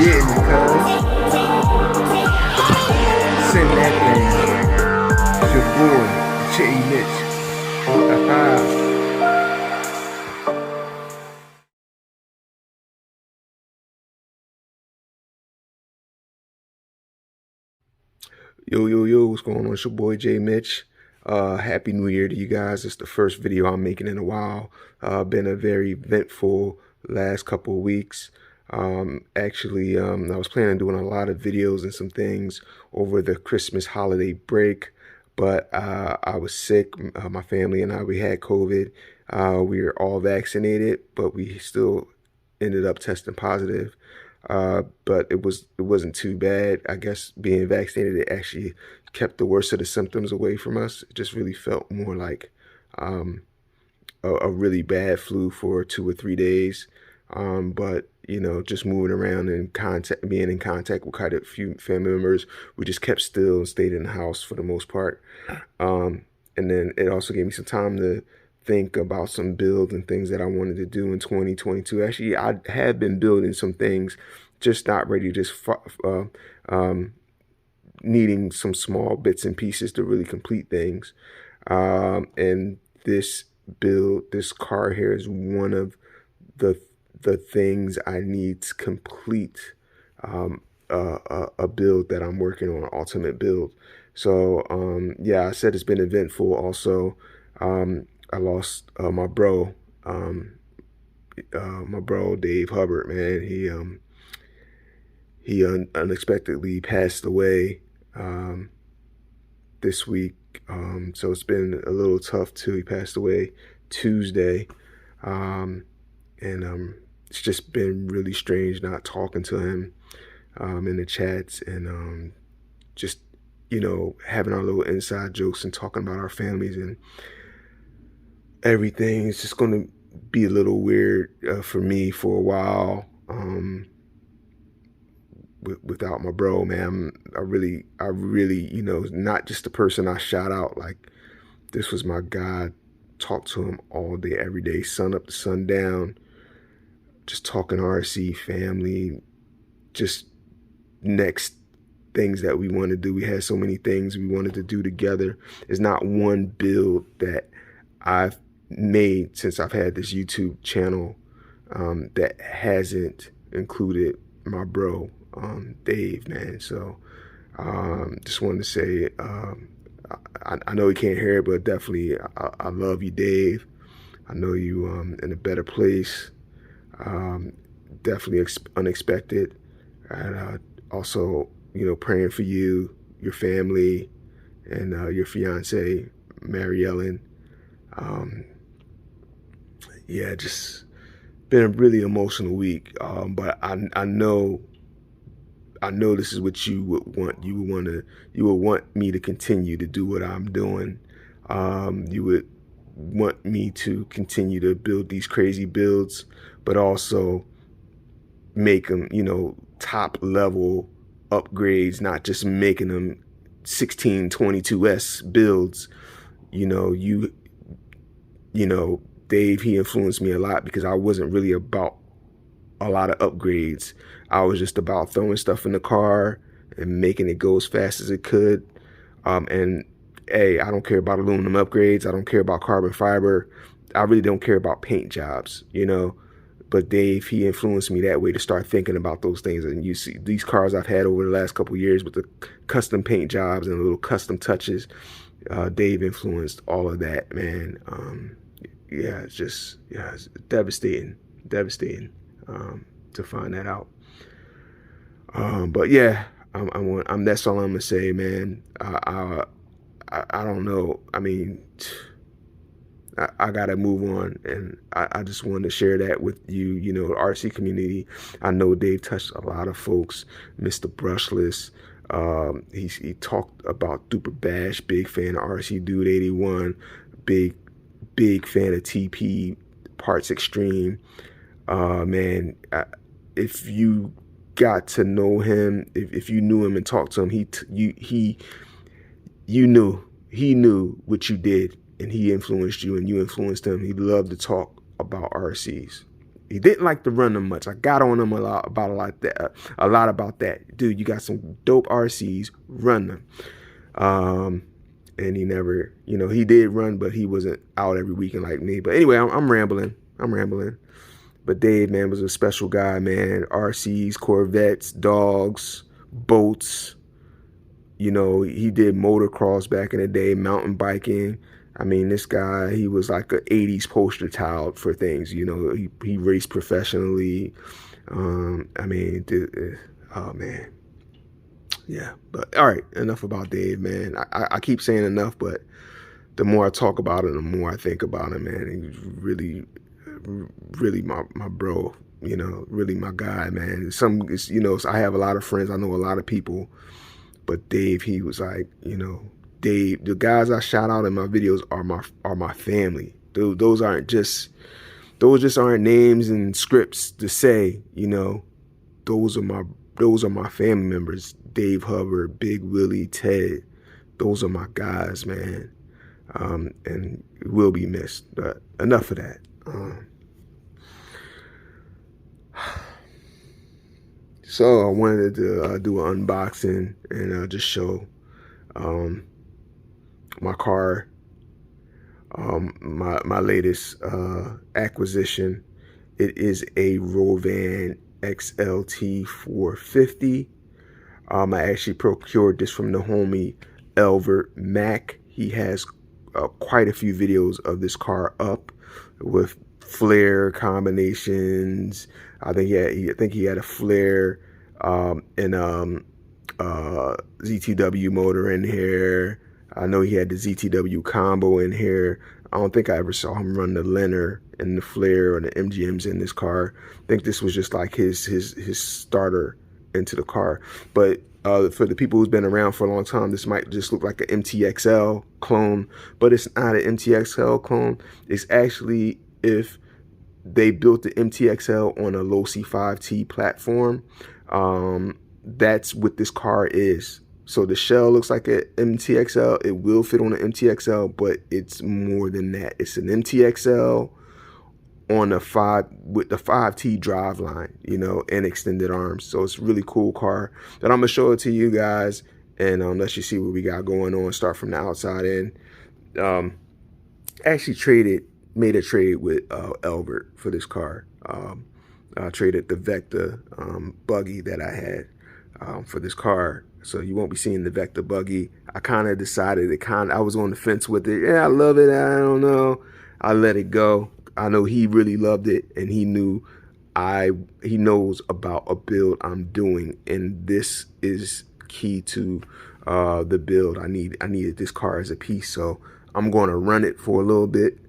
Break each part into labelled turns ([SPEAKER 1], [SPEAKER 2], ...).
[SPEAKER 1] getting it, cuz. Send that thing. It's your boy, J Mitch. Yo, what's going on? It's your boy, J Mitch. Happy New Year to you guys. It's the first video I'm making in a while. Been a very eventful last couple of weeks. Actually, I was planning on doing a lot of videos and some things over the Christmas holiday break, but I was sick. My family and we had COVID. We were all vaccinated, but we still ended up testing positive. But it wasn't too bad. I guess being vaccinated, it actually kept the worst of the symptoms away from us. It just really felt more like a really bad flu for 2 or 3 days. But you know, just moving around and being in contact with quite a few family members, we just kept still and stayed in the house for the most part. And then it also gave me some time to think about some builds and things that I wanted to do in 2022. Actually, I have been building some things, just not ready, just needing some small bits and pieces to really complete things. And this car here is one of the things I need to complete a build that I'm working on, an ultimate build. So yeah, I said it's been eventful. Also, I lost my bro, Dave Hubbard, man. He unexpectedly passed away this week. So it's been a little tough too. He passed away Tuesday. And it's just been really strange not talking to him in the chats and just, you know, having our little inside jokes and talking about our families and everything. It's just going to be a little weird for me for a while without my bro, man. I really, you know, not just the person I shout out. Like, this was my guy. Talk to him all day, every day, sun up to sundown. Just talking RC, family, just next things that we want to do. We had so many things we wanted to do together. There's not one build that I've made since I've had this YouTube channel that hasn't included my bro, Dave, man. So just wanted to say, I know he can't hear it, but definitely I love you, Dave. I know you in a better place. Definitely unexpected. And also, you know, praying for you, your family, and your fiance, Mary Ellen. Yeah, just been a really emotional week. But I know this is what you would want. You would want me to continue to do what I'm doing. You would want me to continue to build these crazy builds, but also make them, you know, top level upgrades, not just making them 1622s builds. You know, Dave, he influenced me a lot because I wasn't really about a lot of upgrades. I was just about throwing stuff in the car and making it go as fast as it could. And hey, I don't care about aluminum upgrades. I don't care about carbon fiber. I really don't care about paint jobs, you know. But Dave, he influenced me that way to start thinking about those things. And you see these cars I've had over the last couple of years with the custom paint jobs and the little custom touches. Dave influenced all of that, man. Yeah, it's devastating to find that out. But yeah, that's all I'm gonna say, man. I don't know. I mean, I gotta move on, and I just wanted to share that with you. You know, the RC community. I know Dave touched a lot of folks. Mr. Brushless. He talked about Duper Bash. Big fan of RC Dude 81. Big fan of TP Parts Extreme. Man, if you got to know him, if you knew him and talked to him, he knew what you did, and he influenced you, and you influenced him. He loved to talk about RCs. He didn't like to run them much. I got on him a lot about that. Dude, you got some dope RCs, run them. And he never, you know, he did run, but he wasn't out every weekend like me. But anyway, I'm rambling. But Dave, man, was a special guy, man. RCs, Corvettes, dogs, boats. You know, he did motocross back in the day, mountain biking. I mean, this guy, he was like an 80s poster child for things. You know, he raced professionally. I mean, oh, man. Yeah, but all right, enough about Dave, man. I keep saying enough, but the more I talk about him, the more I think about him, man. He's really my bro, you know, really my guy, man. You know, I have a lot of friends. I know a lot of people, but Dave, he was like, you know, Dave, the guys I shout out in my videos are my family. Those just aren't names and scripts to say, you know, those are my family members. Dave Hubbard, Big Willie, Ted, those are my guys, man. And will be missed. But enough of that. So I wanted to do an unboxing and just show my car, my latest acquisition. It is a Rovan XLT450. I actually procured this from the homie Elvert Mack. He has quite a few videos of this car up with flare combinations. I think he had a flare and ZTW motor in here. I know he had the ZTW combo in here. I don't think I ever saw him run the Lenner and the flare or the MGMs in this car. I think this was just like his starter into the car. But for the people who's been around for a long time, this might just look like an MTXL clone, but it's not an MTXL clone. It's actually, if they built the MTXL on a low C5T platform, that's what this car is. So the shell looks like an MTXL. It will fit on an MTXL, but it's more than that. It's an MTXL on with the 5T driveline, you know, and extended arms. So it's a really cool car that I'm gonna show it to you guys and let you see what we got going on. Start from the outside in. Actually made a trade with Elvert for this car. I traded the Vector buggy that I had for this car. So you won't be seeing the Vector buggy. I kind of decided I was on the fence with it. Yeah, I love it. I don't know. I let it go. I know he really loved it, and he knew he knows about a build I'm doing, and this is key to the build. I needed this car as a piece, so I'm going to run it for a little bit,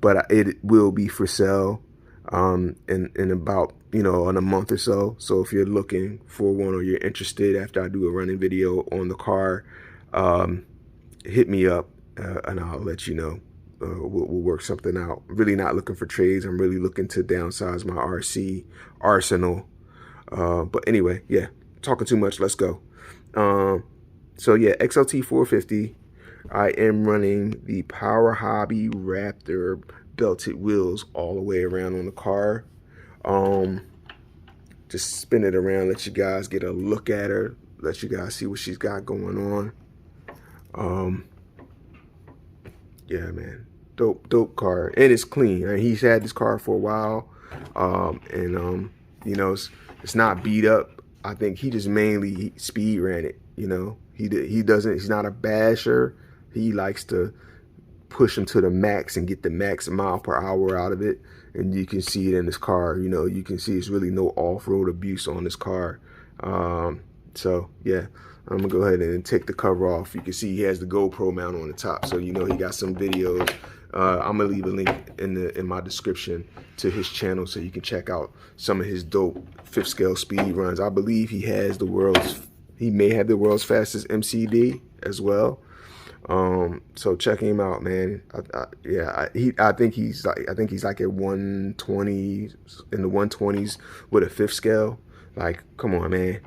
[SPEAKER 1] but it will be for sale in about, you know, in a month or so. So if you're looking for one or you're interested after I do a running video on the car, hit me up and I'll let you know. We'll work something out. Really not looking for trades. I'm really looking to downsize my RC arsenal. But anyway, yeah, talking too much. Let's go. So yeah, XLT450. I am running the Power Hobby Raptor belted wheels all the way around on the car. Just spin it around, let you guys get a look at her, let you guys see what she's got going on. Yeah, man, dope car, and it's clean. I mean, he's had this car for a while, you know, it's not beat up. I think he just mainly speed ran it. You know, he's not a basher. He likes to push him to the max and get the max mile per hour out of it. And you can see it in this car. You know, you can see it's really no off-road abuse on this car. So yeah, I'm gonna go ahead and take the cover off. You can see he has the GoPro mount on the top, so you know he got some videos. I'm gonna leave a link in my description to his channel so you can check out some of his dope 5th scale speed runs. I believe he may have the world's fastest MCD as well. So check him out, man. I think he's like at 120, in the 120s with a 5th scale. Like, come on, man.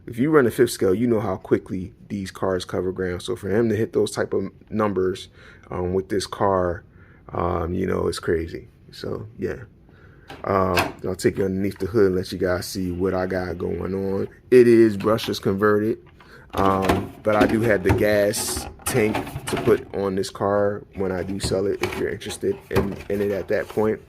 [SPEAKER 1] If you run a 5th scale, you know how quickly these cars cover ground. So for him to hit those type of numbers with this car, you know, it's crazy. So yeah, I'll take you underneath the hood and let you guys see what I got going on. It is brushless converted, but I do have the gas tank to put on this car when I do sell it, if you're interested in it at that point.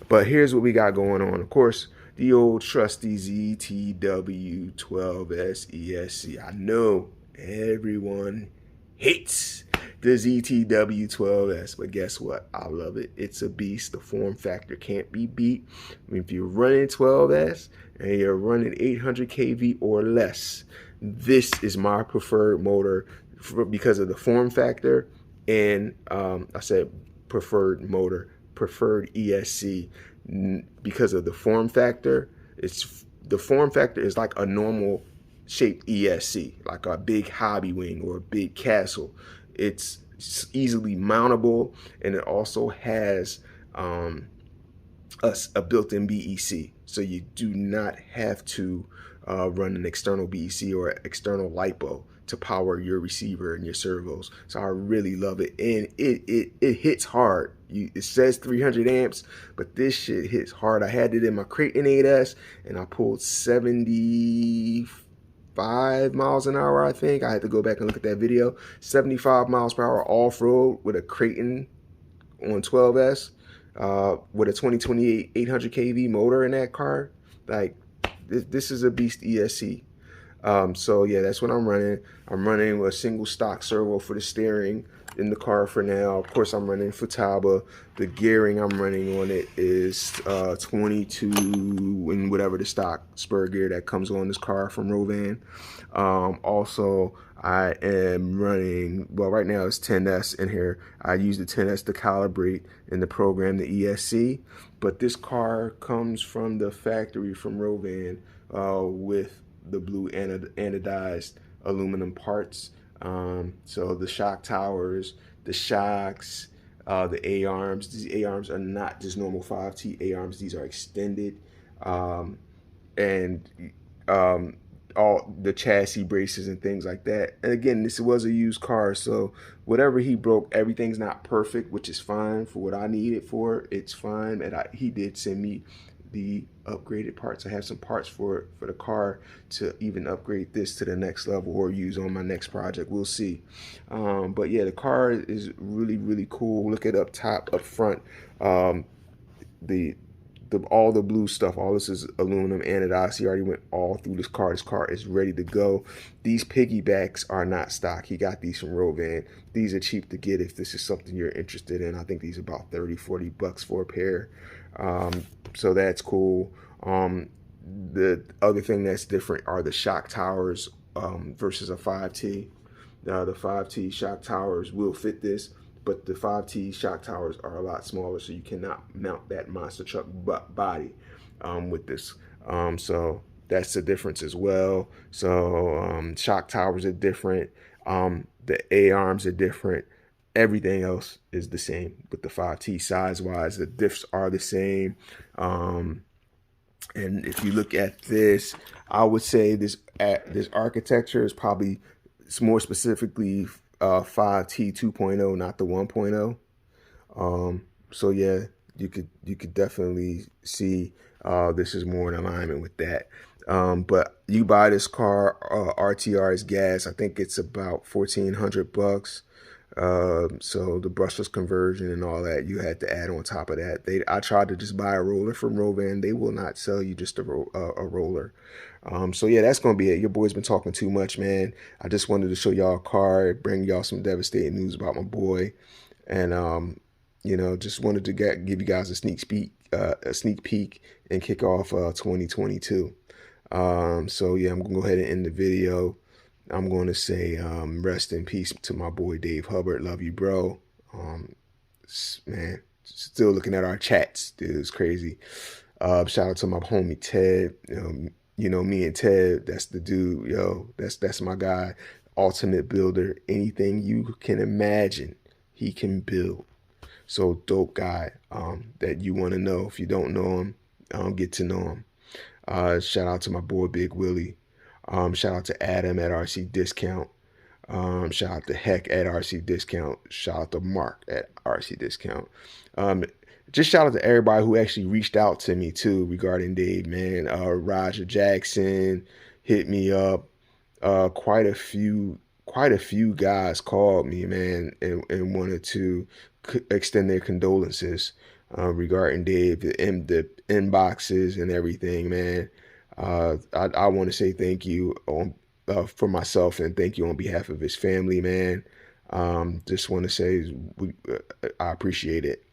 [SPEAKER 1] But here's what we got going on. Of course, the old trusty ZTW 12s ESC. I know everyone hates the ZTW 12s, but guess what? I love it. It's a beast. The form factor can't be beat. I mean, if you're running 12s and you're running 800 kV or less, this is my preferred motor because of the form factor. And I said preferred motor, preferred ESC, because of the form factor. The form factor is like a normal shaped ESC, like a big hobby wing or a big castle. It's easily mountable, and it also has a built-in BEC, so you do not have to run an external BEC or external LiPo to power your receiver and your servos. So I really love it, and it hits hard. It says 300 amps, but this shit hits hard. I had it in my Creighton 8S, and I pulled 75 miles an hour, I think. I had to go back and look at that video. 75 miles per hour off-road with a Creighton on 12S, with a 2028 800 kV motor in that car. Like, this is a beast ESC. So yeah, that's what I'm running. I'm running a single stock servo for the steering in the car for now. Of course, I'm running FUTABA. The gearing I'm running on it is 22 and whatever the stock spur gear that comes on this car from Rovan. Also, I am running, well, right now it's 10s in here. I use the 10s to calibrate in the program, the ESC. But this car comes from the factory from Rovan with the blue anodized aluminum parts. So the shock towers, the shocks, the A-arms. These A-arms are not just normal 5T A-arms. These are extended. And all the chassis braces and things like that. And again, this was a used car, so whatever he broke, everything's not perfect, which is fine for what I need it for. It's fine, and he did send me the upgraded parts. I have some parts for the car to even upgrade this to the next level or use on my next project. We'll see. But yeah, the car is really cool. Look at up top, up front. All the blue stuff, all this is aluminum anodized. He already went all through this car. This car is ready to go. These piggybacks are not stock. He got these from Rovan. These are cheap to get if this is something you're interested in. I think these are about 30-40 bucks for a pair. So that's cool. The other thing that's different are the shock towers versus a 5T. The 5T shock towers will fit this, but the 5T shock towers are a lot smaller, so you cannot mount that monster truck body with this. So that's the difference as well. So shock towers are different. The A-arms are different. Everything else is the same with the 5T size-wise. The diffs are the same. And if you look at this, I would say this architecture is probably more specifically 5T 2.0, not the 1.0. So yeah, you could definitely see this is more in alignment with that. But you buy this car, RTR is gas. I think it's about 1,400 bucks. So the brushless conversion and all that, you had to add on top of that. I tried to just buy a roller from Rovan. They will not sell you just a roller. So yeah, that's gonna be it. Your boy's been talking too much, man. I just wanted to show y'all a car, bring y'all some devastating news about my boy, and you know, just wanted to give you guys a sneak peek and kick off 2022. So yeah, I'm gonna go ahead and end the video. I'm going to say rest in peace to my boy Dave Hubbard. Love you, bro. Man, still looking at our chats, dude. It's crazy. Shout out to my homie Ted. You know me and Ted. That's the dude. Yo, that's my guy. Ultimate builder. Anything you can imagine, he can build. So dope guy. That you want to know. If you don't know him, get to know him. Shout out to my boy Big Willie. Shout out to Adam at RC Discount. Shout out to Heck at RC Discount. Shout out to Mark at RC Discount. just shout out to everybody who actually reached out to me too regarding Dave, man. Roger Jackson hit me up. Quite a few guys called me, man, and wanted to extend their condolences regarding Dave, the inboxes and everything, man. I want to say thank you on for myself and thank you on behalf of his family, man. Just want to say I appreciate it.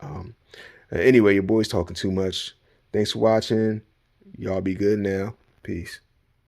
[SPEAKER 1] Anyway, your boy's talking too much. Thanks for watching. Y'all be good now. Peace.